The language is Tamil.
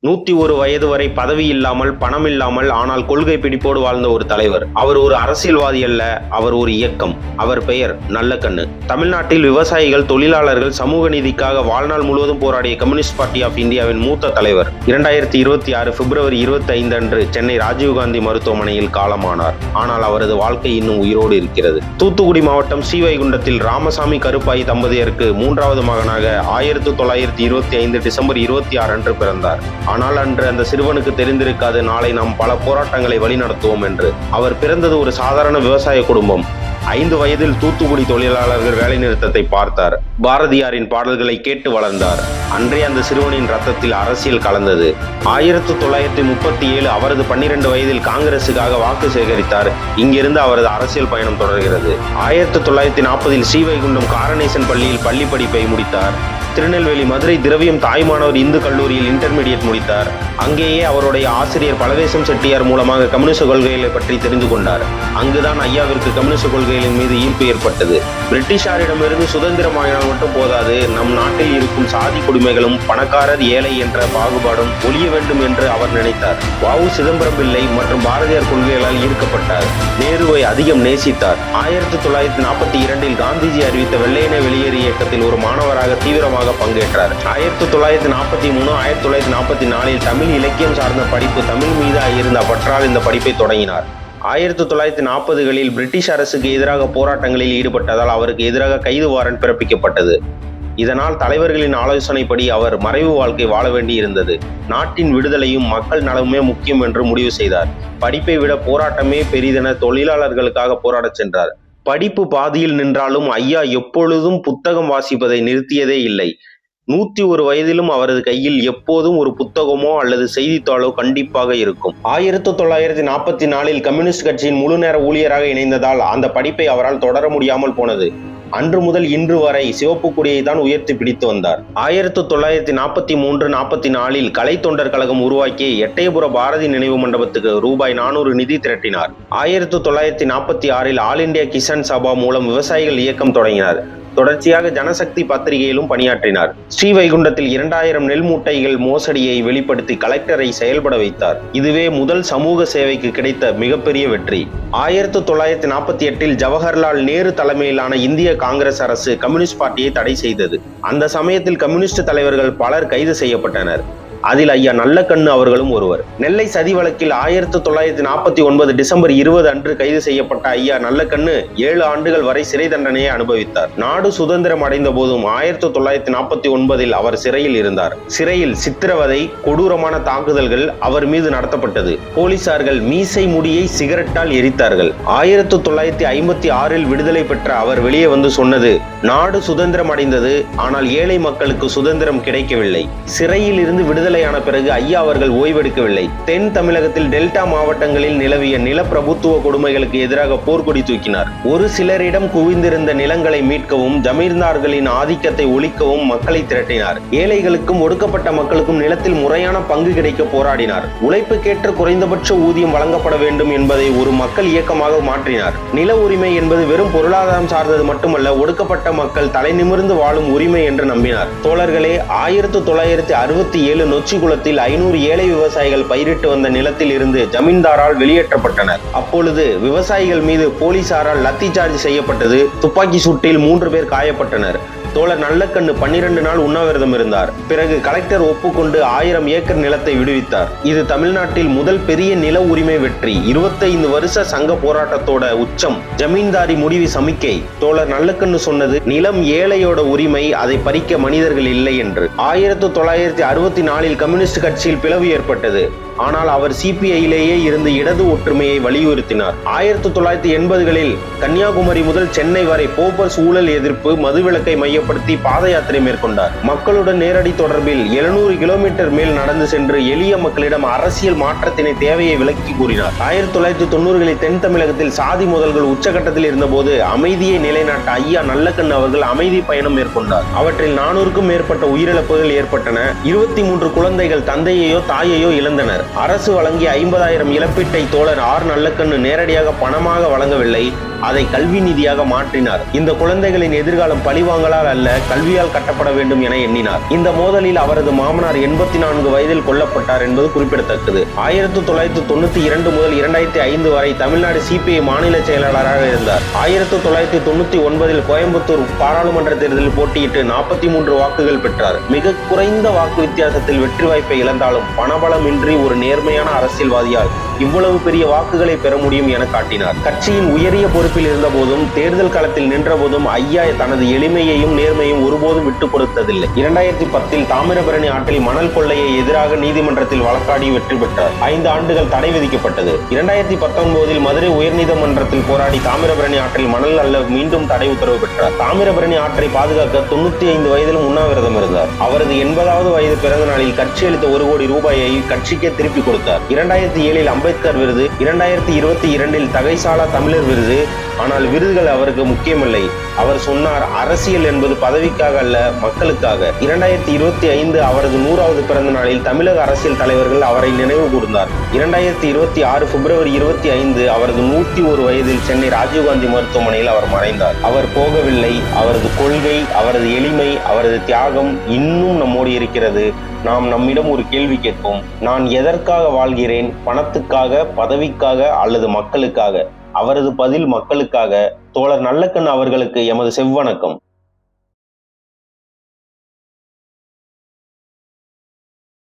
101 வயது வரை பதவி இல்லாமல், பணம் இல்லாமல், ஆனால் கொள்கை பிடிப்போடு வாழ்ந்த ஒரு தலைவர். அவர் ஒரு அரசியல்வாதி அல்ல, அவர் ஒரு இயக்கம். அவர் பெயர் நல்லக்கண்ணு. தமிழ்நாட்டில் விவசாயிகள், தொழிலாளர்கள், சமூக நீதிக்காக வாழ்நாள் முழுவதும் போராடிய கம்யூனிஸ்ட் பார்ட்டி ஆஃப் இந்தியாவின் மூத்த தலைவர் 2026 பிப்ரவரி 25 அன்று சென்னை ராஜீவ்காந்தி மருத்துவமனையில் காலமானார். ஆனால் அவரது வாழ்க்கை இன்னும் உயிரோடு இருக்கிறது. தூத்துக்குடி மாவட்டம் ஸ்ரீவைகுண்டத்தில் ராமசாமி கருப்பாயி தம்பதியருக்கு 3வது மகனாக 1925 டிசம்பர் 26 அன்று பிறந்தார். ஆனால் அன்று அந்த சிறுவனுக்கு தெரிந்திருக்காது, நாளை நாம் பல போராட்டங்களை வழிநடத்துவோம் என்று. அவர் பிறந்தது ஒரு சாதாரண விவசாய குடும்பம். 5 வயதில் தூத்துக்குடி தொழிலாளர்கள் வேலை நிறுத்தத்தை பார்த்தார். பாரதியாரின் பாடல்களை கேட்டு வளர்ந்தார். அன்றே அந்த சிறுவனின் ரத்தத்தில் அரசியல் கலந்தது. 1937 அவரது 12 வயதில் காங்கிரசுக்காக வாக்கு சேகரித்தார். இங்கிருந்து அவரது அரசியல் பயணம் தொடர்கிறது. 1940 ஸ்ரீவைகுண்டம் காரனேசன் பள்ளியில் பள்ளி படிப்பை முடித்தார். திருநெல்வேலி மதுரை திரவியம் தாய்மானவர் இந்து கல்லூரியில் இன்டர்மீடியட் முடித்தார். அங்கேயே அவருடைய ஆசிரியர் பலவேசம் செட்டியார் மூலமாக கம்யூனிஸ்ட் கொள்கைகளை பற்றி தெரிந்து கொண்டார். அங்குதான் ஐயாவிற்கு கம்யூனிஸ்ட் கொள்கைகளின் மீது ஈர்ப்பு ஏற்பட்டது. பிரிட்டிஷாரிடமிருந்து சுதந்திரம் வாங்கினால் மட்டும் போதாது, நம் நாட்டில் இருக்கும் சாதி கொடுமைகளும் பணக்காரர் ஏழை என்ற பாகுபாடும் ஒழிய வேண்டும் என்று அவர் நினைத்தார். வ.உ. சிதம்பரம் பிள்ளை மற்றும் பாரதியார் கொள்கைகளால் ஈர்க்கப்பட்டார். நேருவை அதிகம் நேசித்தார். 1942 காந்திஜி அறிவித்த வெள்ளையனே வெளியேறு இயக்கத்தில் ஒரு மாணவராக தீவிரமாக பங்கேற்றார். 1943 1944 தமிழ் இலக்கியம் சார்ந்த படிப்பு, தமிழ் மீது இருந்த பற்றால் இந்த படிப்பை தொடங்கினார். 1940களில் பிரிட்டிஷ் அரசுக்கு எதிராக போராட்டங்களில் ஈடுபட்டதால் அவருக்கு எதிராக கைது வாரண்ட் பிறப்பிக்கப்பட்டது. இதனால் தலைவர்களின் ஆலோசனைப்படி அவர் மறைவு வாழ்க்கை வாழ வேண்டியிருந்தது. நாட்டின் விடுதலையும் மக்கள் நலமுமே முக்கியம் என்று முடிவு செய்தார். படிப்பை விட போராட்டமே பெரிதென தொழிலாளர்களுக்காக போராடச் சென்றார். படிப்பு பாதியில் நின்றாலும் ஐயா எப்பொழுதும் புத்தகம் வாசிப்பதை நிறுத்தியதே இல்லை. 101 வயதிலும் அவரது கையில் எப்போதும் ஒரு புத்தகமோ அல்லது செய்தித்தாளோ கண்டிப்பாக இருக்கும். 1944 கம்யூனிஸ்ட் கட்சியின் முழு நேர ஊழியராக இணைந்ததால் அந்த படிப்பை அவரால் தொடர முடியாமல் போனது. அன்று முதல் இன்று வரை சிவப்பு கொடியை தான் உயர்த்தி பிடித்து வந்தார். 1943-44 கலை தொண்டர் கழகம் உருவாக்கி எட்டயபுர பாரதி நினைவு மண்டபத்துக்கு ரூபாய் 400 நிதி திரட்டினார். 1946 ஆல் இந்தியா கிசான் சபா மூலம் விவசாயிகள் இயக்கம் தொடங்கினார். தொடர்ச்சியாக ஜனசக்தி பத்திரிகையிலும் பணியாற்றினார். ஸ்ரீவைகுண்டத்தில் 2000 நெல் மூட்டைகள் மோசடியை வெளிப்படுத்தி கலெக்டரை செயல்பட வைத்தார். இதுவே முதல் சமூக சேவைக்கு கிடைத்த மிகப்பெரிய வெற்றி. 1948 ஜவஹர்லால் நேரு தலைமையிலான இந்திய காங்கிரஸ் அரசு கம்யூனிஸ்ட் பார்ட்டியை தடை செய்தது. அந்த சமயத்தில் கம்யூனிஸ்ட் தலைவர்கள் பலர் கைது செய்யப்பட்டனர். அதில் ஐயா நல்லக்கண்ணு அவர்களும் ஒருவர். நெல்லை சதி வழக்கில் 1949 டிசம்பர் 20 அன்று கைது செய்யப்பட்ட ஐயா நல்லக்கண்ணு 7 ஆண்டுகள் வரை சிறை தண்டனையை அனுபவித்தார். நாடு சுதந்திரம் அடைந்த போதும் 1949 அவர் சிறையில் இருந்தார். சிறையில் சித்திரவதை, கொடூரமான தாக்குதல்கள் அவர் மீது நடத்தப்பட்டது. போலீசார்கள் மீசை முடியை சிகரெட்டால் எரித்தார்கள். 1956 விடுதலை பெற்ற அவர் வெளியே வந்து சொன்னது, நாடு சுதந்திரம் அடைந்தது, ஆனால் ஏழை மக்களுக்கு சுதந்திரம் கிடைக்கவில்லை. சிறையில் இருந்து விடுதலையான பிறகு ஐயா அவர்கள் ஓய்வெடுக்கவில்லை. தென் தமிழகத்தில் டெல்டா மாவட்டங்களில் நிலவிய நிலப்பிரபுத்துவ கொடுமைகளுக்கு எதிராக போர்க்கொடி தூக்கினார். ஒரு சிலரிடம் குவிந்திருந்த நிலங்களை மீட்கவும், ஜமீன்தார்களின் ஆதிக்கத்தை ஒழிக்கவும் மக்களை திரட்டினார். ஏழைகளுக்கும் ஒடுக்கப்பட்ட மக்களுக்கும் நிலத்தில் முறையான பங்கு கிடைக்க போராடினார். உழைப்புக்கேற்ற குறைந்தபட்ச ஊதியம் வழங்கப்பட வேண்டும் என்பதை ஒரு மக்கள் இயக்கமாக மாற்றினார். நில உரிமை என்பது வெறும் பொருளாதாரம் சார்ந்தது மட்டுமல்ல, ஒடுக்கப்பட்ட மக்கள் தலை நிமிர்ந்து வாழும் உரிமை என்று நம்பினார். தோழர்களே, 1967 நொச்சிக்குளத்தில் 500 ஏழை விவசாயிகள் பயிரிட்டு வந்த நிலத்தில் இருந்து ஜமீன்தாரால் வெளியேற்றப்பட்டனர். அப்பொழுது விவசாயிகள் மீது போலீசாரால் லத்தி சார்ஜ் செய்யப்பட்டது. துப்பாக்கி சூட்டில் 3 பேர் காயப்பட்டனர். தோழர் நல்லக்கண்ணு 12 நாள் உண்ணாவிரதம் இருந்தார். பிறகு கலெக்டர் ஒப்புக்கொண்டு 1000 ஏக்கர் நிலத்தை விடுவித்தார். இது தமிழ்நாட்டில் முதல் பெரிய நில உரிமை வெற்றி. 25 வருஷ சங்க போராட்டத்தோட உச்சம். ஜமீன்தாரி முடிவு சமிக்கை. தோழர் நல்லக்கண்ணு சொன்னது, நிலம் ஏழையோட உரிமை, அதை பறிக்க மனிதர்கள் இல்லை என்று. 1964 கம்யூனிஸ்ட் கட்சியில் பிளவு ஏற்பட்டது. ஆனால் அவர் சிபிஐயிலேயே இருந்து இடது ஒற்றுமையை வலியுறுத்தினார். 1980களில் கன்னியாகுமரி முதல் சென்னை வரை போபர்ஸ் ஊழல் எதிர்ப்பு, மதுவிலக்கை மையப்படுத்தி பாத யாத்திரை மேற்கொண்டார். மக்களுடன் நேரடி தொடர்பில் 700 கிலோமீட்டர் மேல் நடந்து சென்று எளிய மக்களிடம் அரசியல் மாற்றத்தினை தேவையை விளக்கி கூறினார். 1990களில் தென் தமிழகத்தில் சாதி முதல்கள் உச்சகட்டத்தில் இருந்தபோது அமைதியை நிலைநாட்ட ஐயா நல்லக்கண்ணு அவர்கள் அமைதி பயணம் மேற்கொண்டார். அவற்றில் 400க்கும் மேற்பட்ட உயிரிழப்புகள் ஏற்பட்டன. 23 குழந்தைகள் தந்தையையோ தாயையோ இழந்தனர். அரசு வழங்கிய 50,000 இழப்பீட்டை தோழர் ஆர் நல்லக்கண்ணு நேரடியாக பணமாக வழங்கவில்லை. அதை கல்வி நிதியாக மாற்றினார். இந்த குழந்தைகளின் எதிர்காலம் பழிவாங்கலால் அல்ல, கல்வியால் கட்டப்பட வேண்டும் என எண்ணினார். இந்த மோதலில் அவரது மாமனார் 84 வயதில் கொல்லப்பட்டார் என்பது குறிப்பிடத்தக்கது. 1992 முதல் 2005 வரை தமிழ்நாடு சிபிஐ மாநில செயலாளராக இருந்தார். 1999 கோயம்புத்தூர் பாராளுமன்ற தேர்தலில் போட்டியிட்டு 43 வாக்குகள் பெற்றார். மிக குறைந்த வாக்கு வித்தியாசத்தில் வெற்றி வாய்ப்பை இழந்தாலும் பணபலமின்றி ஒரு நேர்மையான அரசியல்வாதியால் இவ்வளவு பெரிய வாக்குகளை பெற முடியும் என காட்டினார். கட்சியின் உயரிய பொறுப்பில் இருந்த போதும் தேர்தல் களத்தில் நின்ற போதும் ஐயா தனது எளிமையையும் நேர்மையும் ஒருபோதும் விட்டுக் கொடுத்ததில்லை. 2010 தாமிரபரணி ஆற்றில் மணல் கொள்ளையை எதிராக நீதிமன்றத்தில் வழக்காடி வெற்றி பெற்றார். 5 ஆண்டுகள் தடை விதிக்கப்பட்டது. 2019 மதுரை உயர்நீதிமன்றத்தில் போராடி தாமிரபரணி ஆற்றில் மணல் அள்ள மீண்டும் தடை உத்தரவு பெற்றார். தாமிரபரணி ஆற்றை பாதுகாக்க 95 வயதிலும் உண்ணாவிரதம் இருந்தார். அவரது 80வது வயது பிறந்த நாளில் கட்சி அளித்த 1 கோடி ரூபாயை கட்சிக்கே திருப்பிக் கொடுத்தார். 2007 அம்பேத்கர் விருது, 2022 தகைசாலா தமிழர் விருது. ஆனால் விருதுகள் அவருக்கு முக்கியமில்லை. அவர் சொன்னார், அரசியல் என்பது பதவிக்காக அல்ல, மக்களுக்காக. 2025 அவரது 100வது பிறந்த நாளில் தமிழக அரசியல் தலைவர்கள் அவரை நினைவு கூர்ந்தார். 2026 பிப்ரவரி 25 அவரது 101 வயதில் சென்னை ராஜீவ்காந்தி மருத்துவமனையில் அவர் மறைந்தார். அவர் போகவில்லை. அவரது கொள்கை, அவரது எளிமை, அவரது தியாகம் இன்னும் நம்மோடு இருக்கிறது. நாம் நம்மிடம் ஒரு கேள்வி கேட்போம். நான் எதற்காக வாழ்கிறேன்? பணத்துக்காக, பதவிக்காக அல்லது மக்களுக்காக? அவரது பதில் மக்களுக்காக. தோழர் நல்லக்கண் அவர்களுக்கு எமது செவ்வணக்கம்.